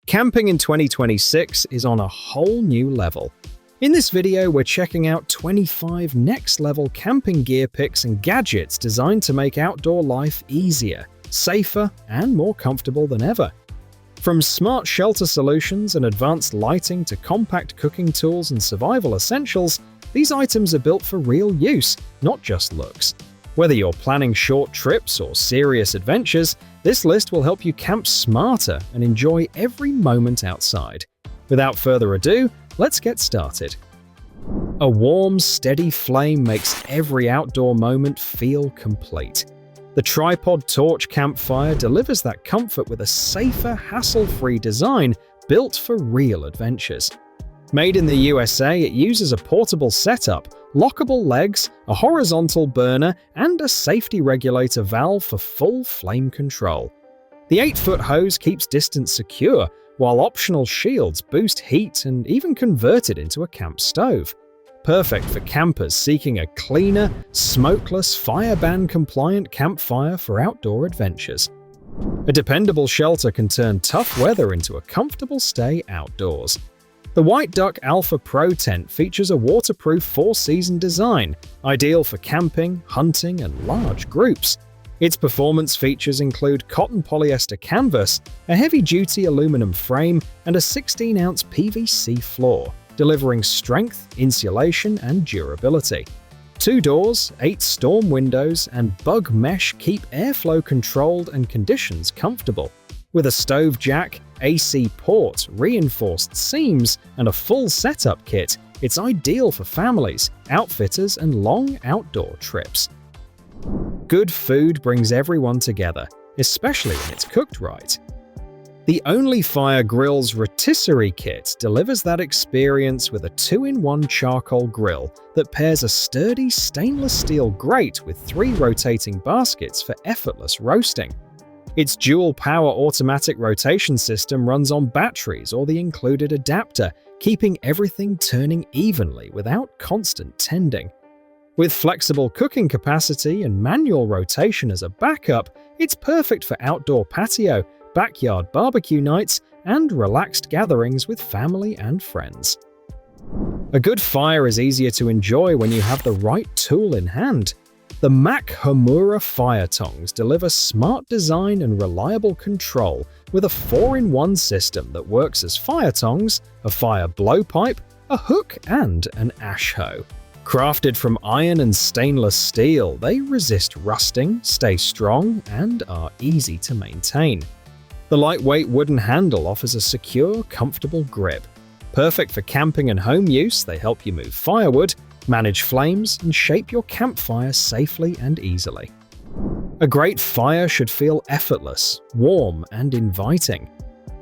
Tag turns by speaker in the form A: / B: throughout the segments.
A: Camping in 2026 is on a whole new level. In this video, we're checking out 25 next-level camping gear picks and gadgets designed to make outdoor life easier, safer, and more comfortable than ever. From smart shelter solutions and advanced lighting to compact cooking tools and survival essentials, these items are built for real use, not just looks. Whether you're planning short trips or serious adventures, this list will help you camp smarter and enjoy every moment outside. Without further ado, let's get started. A warm, steady flame makes every outdoor moment feel complete. The tripod torch Campfire delivers that comfort with a safer, hassle-free design built for real adventures. Made in the USA, it uses a portable setup, lockable legs, a horizontal burner, and a safety regulator valve for full flame control. The 8-foot hose keeps distance secure, while optional shields boost heat and even convert it into a camp stove. Perfect for campers seeking a cleaner, smokeless, fire ban-compliant campfire for outdoor adventures. A dependable shelter can turn tough weather into a comfortable stay outdoors. The Whiteduck Alpha Pro tent features a waterproof 4-season design, ideal for camping, hunting, and large groups. Its performance features include cotton polyester canvas, a heavy-duty aluminum frame, and a 16-ounce PVC floor, delivering strength, insulation, and durability. 2 doors, 8 storm windows, and bug mesh keep airflow controlled and conditions comfortable. With a stove jack, AC port, reinforced seams, and a full setup kit, it's ideal for families, outfitters, and long outdoor trips. Good food brings everyone together, especially when it's cooked right. The Onlyfire Grill's Rotisserie kit delivers that experience with a 2-in-1 charcoal grill that pairs a sturdy stainless steel grate with 3 rotating baskets for effortless roasting. Its dual-power automatic rotation system runs on batteries or the included adapter, keeping everything turning evenly without constant tending. With flexible cooking capacity and manual rotation as a backup, it's perfect for outdoor patio, backyard barbecue nights, and relaxed gatherings with family and friends. A good fire is easier to enjoy when you have the right tool in hand. The Homura fire tongs deliver smart design and reliable control with a 4-in-1 system that works as fire tongs, a fire blowpipe, a hook, and an ash hoe. Crafted from iron and stainless steel, they resist rusting, stay strong, and are easy to maintain. The lightweight wooden handle offers a secure, comfortable grip. Perfect for camping and home use, they help you move firewood, manage flames, and shape your campfire safely and easily. A great fire should feel effortless, warm, and inviting.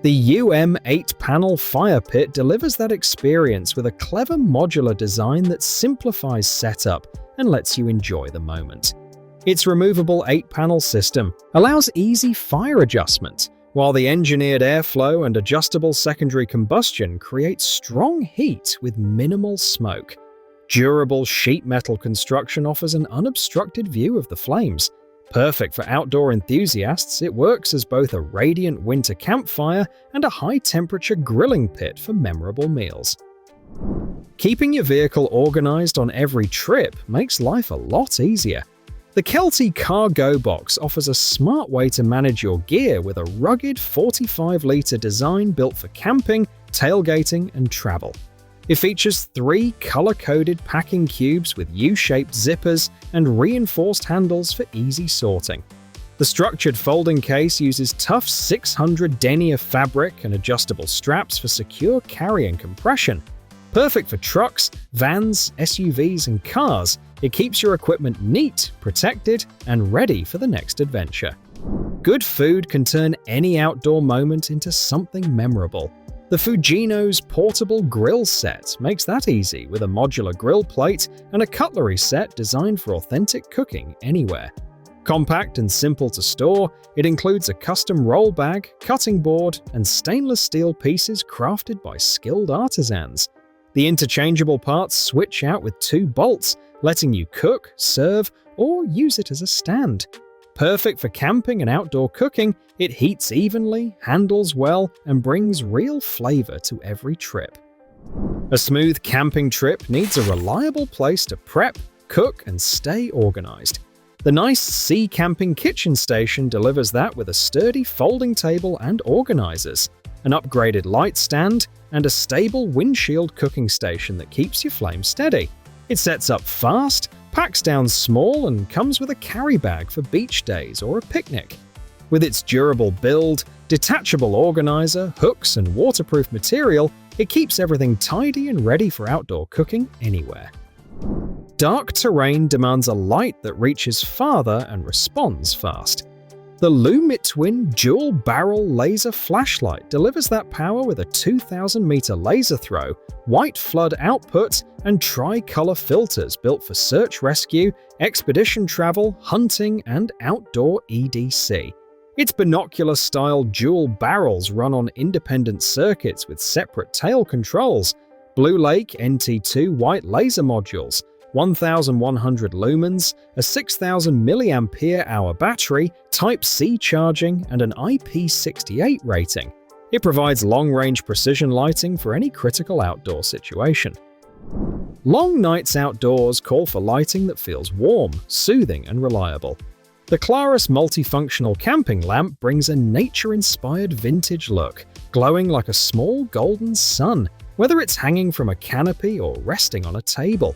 A: The UM8-panel fire pit delivers that experience with a clever modular design that simplifies setup and lets you enjoy the moment. Its removable 8-panel system allows easy fire adjustment, while the engineered airflow and adjustable secondary combustion create strong heat with minimal smoke. Durable sheet metal construction offers an unobstructed view of the flames. Perfect for outdoor enthusiasts, it works as both a radiant winter campfire and a high-temperature grilling pit for memorable meals. Keeping your vehicle organized on every trip makes life a lot easier. The Kelty CAR-GO-Box offers a smart way to manage your gear with a rugged 45-liter design built for camping, tailgating, and travel. It features 3 color-coded packing cubes with U-shaped zippers and reinforced handles for easy sorting. The structured folding case uses tough 600 denier fabric and adjustable straps for secure carry and compression. Perfect for trucks, vans, SUVs, and cars, it keeps your equipment neat, protected, and ready for the next adventure. Good food can turn any outdoor moment into something memorable. The Fujino's portable grill set makes that easy with a modular grill plate and a cutlery set designed for authentic cooking anywhere. Compact and simple to store, it includes a custom roll bag, cutting board, and stainless steel pieces crafted by skilled artisans. The interchangeable parts switch out with 2 bolts, letting you cook, serve, or use it as a stand. Perfect for camping and outdoor cooking, it heats evenly, handles well, and brings real flavor to every trip. A smooth camping trip needs a reliable place to prep, cook, and stay organized. The nice Sea Camping kitchen station delivers that with a sturdy folding table and organizers, an upgraded light stand, and a stable windshield cooking station that keeps your flame steady. It sets up fast, packs down small, and comes with a carry bag for beach days or a picnic. With its durable build, detachable organizer, hooks, and waterproof material, it keeps everything tidy and ready for outdoor cooking anywhere. Dark terrain demands a light that reaches farther and responds fast. The Lumitwin dual-barrel laser flashlight delivers that power with a 2,000-meter laser throw, white flood output, and tri-color filters built for search rescue, expedition travel, hunting, and outdoor EDC. Its binocular-style dual barrels run on independent circuits with separate tail controls, Blue Lake NT2 white laser modules, 1,100 lumens, a 6,000 mAh battery, Type-C charging, and an IP68 rating. It provides long-range precision lighting for any critical outdoor situation. Long nights outdoors call for lighting that feels warm, soothing, and reliable. The Klarus multifunctional camping lamp brings a nature-inspired vintage look, glowing like a small golden sun, whether it's hanging from a canopy or resting on a table.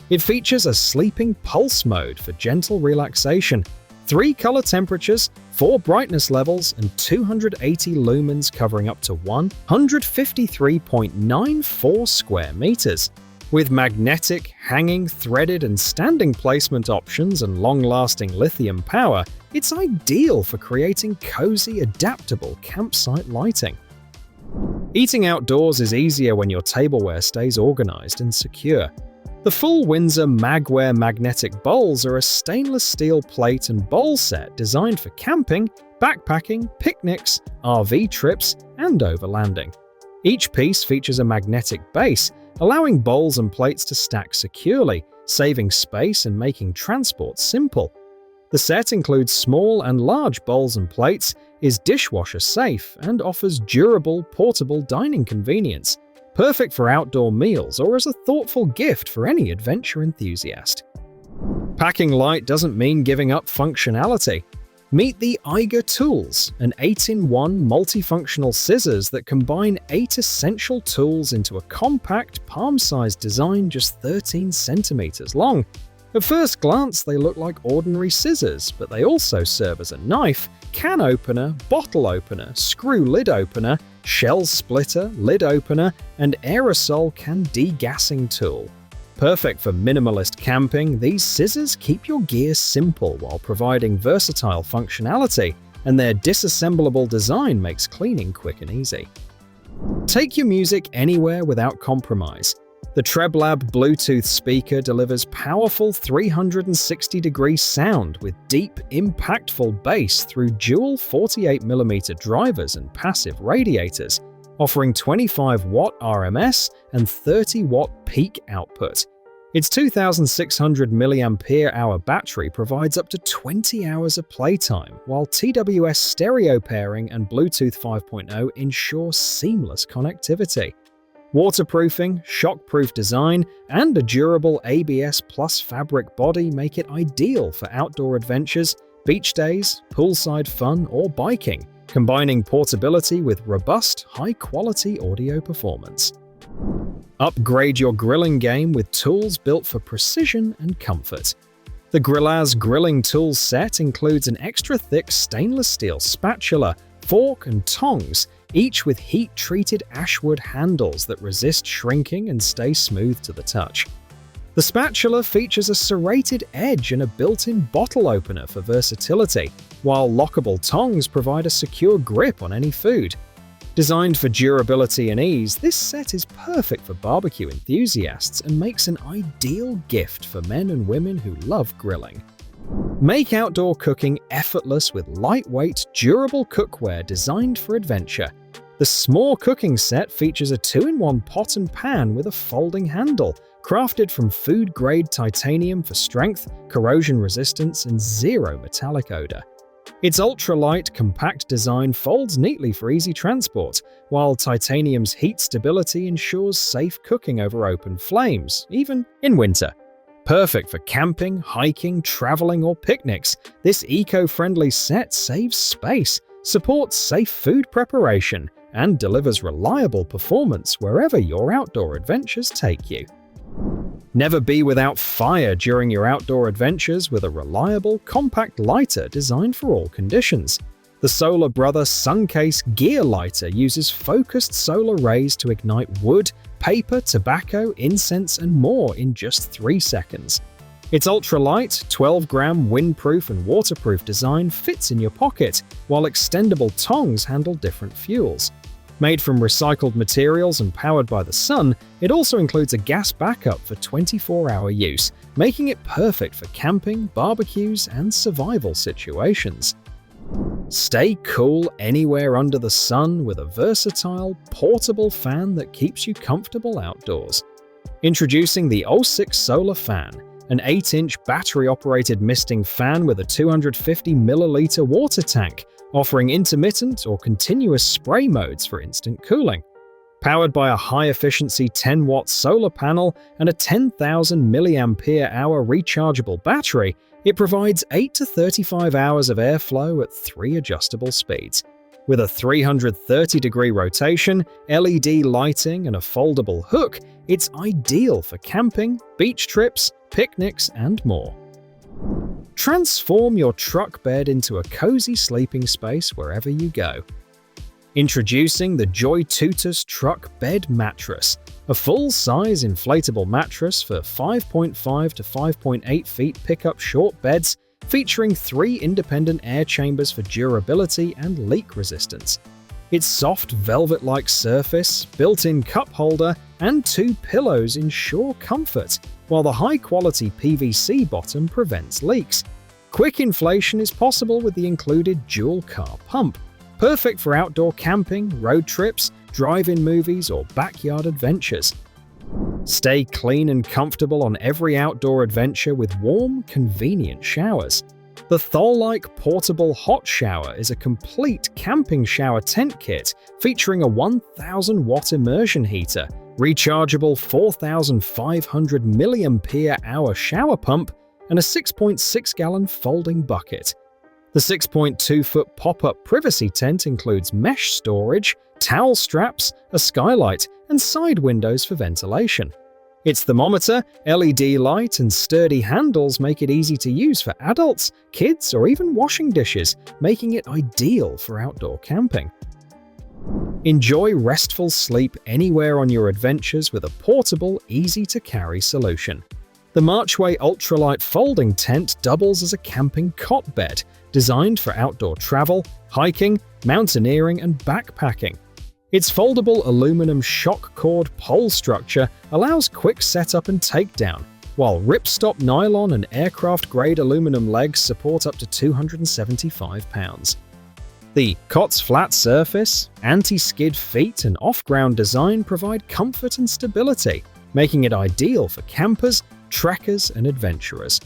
A: It features a sleeping pulse mode for gentle relaxation, 3 color temperatures, 4 brightness levels, and 280 lumens covering up to 153.94 square meters. With magnetic, hanging, threaded, and standing placement options and long-lasting lithium power, it's ideal for creating cozy, adaptable campsite lighting. Eating outdoors is easier when your tableware stays organized and secure. The full Windsor Magware magnetic bowls are a stainless steel plate and bowl set designed for camping, backpacking, picnics, RV trips, and overlanding. Each piece features a magnetic base, allowing bowls and plates to stack securely, saving space and making transport simple. The set includes small and large bowls and plates, is dishwasher safe, and offers durable, portable dining convenience, perfect for outdoor meals or as a thoughtful gift for any adventure enthusiast. Packing light doesn't mean giving up functionality. Meet the Eiger tools, an 8-in-1 multifunctional scissors that combine 8 essential tools into a compact, palm-sized design just 13 centimeters long. At first glance, they look like ordinary scissors, but they also serve as a knife, can opener, bottle opener, screw lid opener, shell splitter, lid opener, and aerosol can degassing tool. Perfect for minimalist camping, these scissors keep your gear simple while providing versatile functionality, and their disassemblable design makes cleaning quick and easy. Take your music anywhere without compromise. The TREBLAB Bluetooth speaker delivers powerful 360-degree sound with deep, impactful bass through dual 48mm drivers and passive radiators, offering 25-watt RMS and 30-watt peak output. Its 2,600 mAh battery provides up to 20 hours of playtime, while TWS stereo pairing and Bluetooth 5.0 ensure seamless connectivity. Waterproofing, shockproof design, and a durable ABS Plus fabric body make it ideal for outdoor adventures, beach days, poolside fun, or biking, combining portability with robust, high-quality audio performance. Upgrade your grilling game with tools built for precision and comfort. The GRILAZ grilling tools set includes an extra-thick stainless steel spatula, fork, and tongs, each with heat-treated ashwood handles that resist shrinking and stay smooth to the touch. The spatula features a serrated edge and a built-in bottle opener for versatility, while lockable tongs provide a secure grip on any food. Designed for durability and ease, this set is perfect for barbecue enthusiasts and makes an ideal gift for men and women who love grilling. Make outdoor cooking effortless with lightweight, durable cookware designed for adventure. The The S'more cooking set features a 2-in-1 pot and pan with a folding handle, crafted from food-grade titanium for strength, corrosion resistance, and zero metallic odor. Its ultralight, compact design folds neatly for easy transport, while titanium's heat stability ensures safe cooking over open flames, even in winter. Perfect for camping, hiking, traveling, or picnics, this eco-friendly set saves space, supports safe food preparation, and delivers reliable performance wherever your outdoor adventures take you. Never be without fire during your outdoor adventures with a reliable, compact lighter designed for all conditions. The Solar Brother SunCase Gear Lighter uses focused solar rays to ignite wood, paper, tobacco, incense, and more in just 3 seconds. Its ultralight, 12-gram windproof and waterproof design fits in your pocket, while extendable tongs handle different fuels. Made from recycled materials and powered by the sun, it also includes a gas backup for 24-hour use, making it perfect for camping, barbecues, and survival situations. Stay cool anywhere under the sun with a versatile, portable fan that keeps you comfortable outdoors. Introducing the Ausic Solar Fan, an 8-inch battery-operated misting fan with a 250-milliliter water tank, offering intermittent or continuous spray modes for instant cooling. Powered by a high-efficiency 10-watt solar panel and a 10,000 mAh rechargeable battery, it provides 8 to 35 hours of airflow at 3 adjustable speeds. With a 330-degree rotation, LED lighting, and a foldable hook, it's ideal for camping, beach trips, picnics, and more. Transform your truck bed into a cozy sleeping space wherever you go. Introducing the Joytutus Truck Bed Mattress, a full-size inflatable mattress for 5.5 to 5.8 feet pickup short beds, featuring 3 independent air chambers for durability and leak resistance. Its soft velvet-like surface, built-in cup holder, and 2 pillows ensure comfort, while the high-quality PVC bottom prevents leaks. Quick inflation is possible with the included dual car pump, perfect for outdoor camping, road trips, drive-in movies, or backyard adventures. Stay clean and comfortable on every outdoor adventure with warm, convenient showers. The Thallike Portable Hot Shower is a complete camping shower tent kit featuring a 1,000-watt immersion heater, rechargeable 4,500 mAh shower pump, and a 6.6-gallon folding bucket. The 6.2-foot pop-up privacy tent includes mesh storage, towel straps, a skylight, and side windows for ventilation. Its thermometer, LED light, and sturdy handles make it easy to use for adults, kids, or even washing dishes, making it ideal for outdoor camping. Enjoy restful sleep anywhere on your adventures with a portable, easy-to-carry solution. The MARCHWAY Ultralight folding tent doubles as a camping cot bed, designed for outdoor travel, hiking, mountaineering, and backpacking. Its foldable aluminum shock cord pole structure allows quick setup and takedown, while ripstop nylon and aircraft-grade aluminum legs support up to 275 pounds. The cot's flat surface, anti-skid feet, and off-ground design provide comfort and stability, making it ideal for campers, trekkers, and adventurers.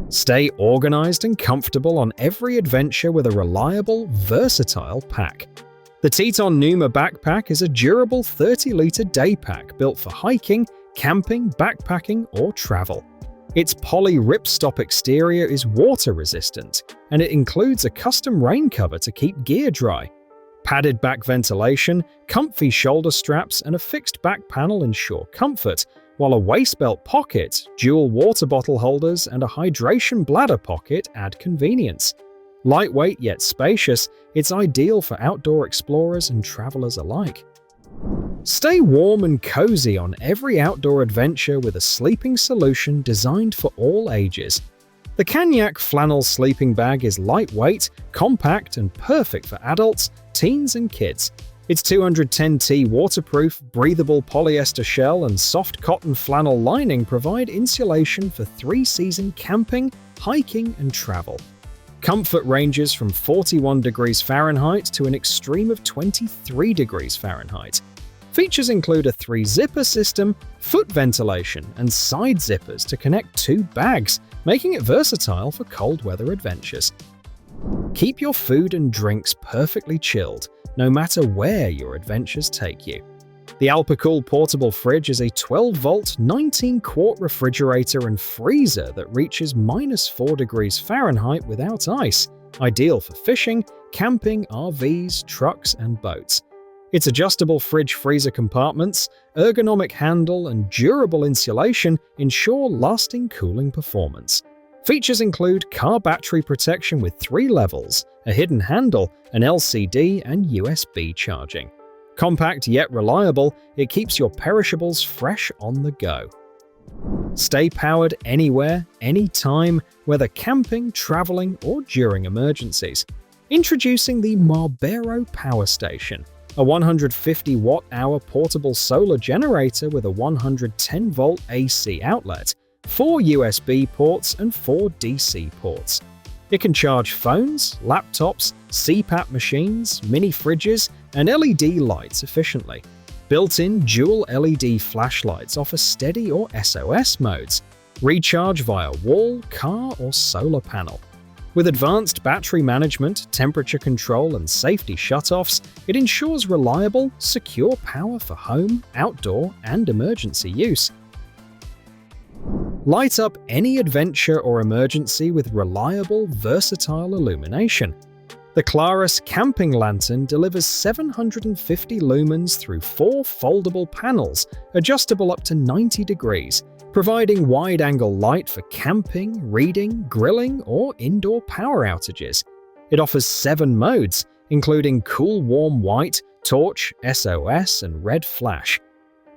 A: Stay organized and comfortable on every adventure with a reliable, versatile pack. The Teton Numa backpack is a durable 30-liter day pack built for hiking, camping, backpacking, or travel. Its poly ripstop exterior is water-resistant, and it includes a custom rain cover to keep gear dry. Padded back ventilation, comfy shoulder straps, and a fixed back panel ensure comfort, while a waist belt pocket, dual water bottle holders, and a hydration bladder pocket add convenience. Lightweight yet spacious, it's ideal for outdoor explorers and travelers alike. Stay warm and cozy on every outdoor adventure with a sleeping solution designed for all ages. The Kanyak flannel sleeping bag is lightweight, compact, and perfect for adults, teens, and kids. Its 210T waterproof, breathable polyester shell and soft cotton flannel lining provide insulation for 3-season camping, hiking, and travel. Comfort ranges from 41 degrees Fahrenheit to an extreme of 23 degrees Fahrenheit. Features include a 3-zipper system, foot ventilation, and side zippers to connect 2 bags, making it versatile for cold weather adventures. Keep your food and drinks perfectly chilled, no matter where your adventures take you. The Alpicool portable fridge is a 12-volt, 19-quart refrigerator and freezer that reaches -4 degrees Fahrenheit without ice, ideal for fishing, camping, RVs, trucks, and boats. Its adjustable fridge-freezer compartments, ergonomic handle, and durable insulation ensure lasting cooling performance. Features include car battery protection with 3 levels, a hidden handle, an LCD, and USB charging. Compact yet reliable, it keeps your perishables fresh on the go. Stay powered anywhere, anytime, whether camping, traveling, or during emergencies. Introducing the Marbero Power Station, a 150-watt-hour portable solar generator with a 110-volt AC outlet, 4 USB ports, and 4 DC ports. It can charge phones, laptops, CPAP machines, mini fridges, and LED lights efficiently. Built-in dual LED flashlights offer steady or SOS modes. Recharge via wall, car, or solar panel. With advanced battery management, temperature control, and safety shutoffs, it ensures reliable, secure power for home, outdoor, and emergency use. Light up any adventure or emergency with reliable, versatile illumination. The Klarus Camping Lantern delivers 750 lumens through 4 foldable panels, adjustable up to 90 degrees, providing wide-angle light for camping, reading, grilling, or indoor power outages. It offers 7 modes, including cool warm white, torch, SOS, and red flash.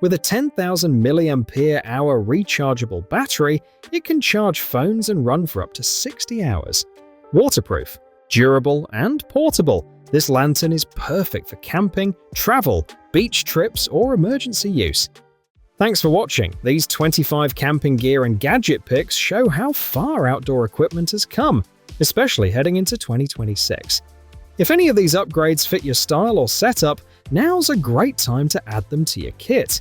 A: With a 10,000 mAh rechargeable battery, it can charge phones and run for up to 60 hours. Waterproof, durable, and portable, this lantern is perfect for camping, travel, beach trips, or emergency use. Thanks for watching. These 25 camping gear and gadget picks show how far outdoor equipment has come, especially heading into 2026. If any of these upgrades fit your style or setup, now's a great time to add them to your kit.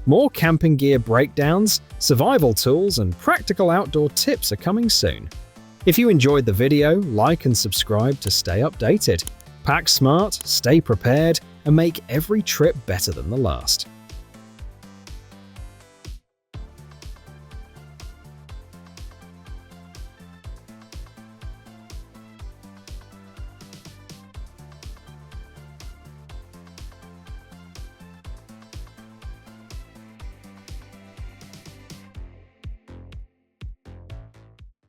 A: More camping gear breakdowns, survival tools, and practical outdoor tips are coming soon. If you enjoyed the video, like and subscribe to stay updated. Pack smart, stay prepared, and make every trip better than the last.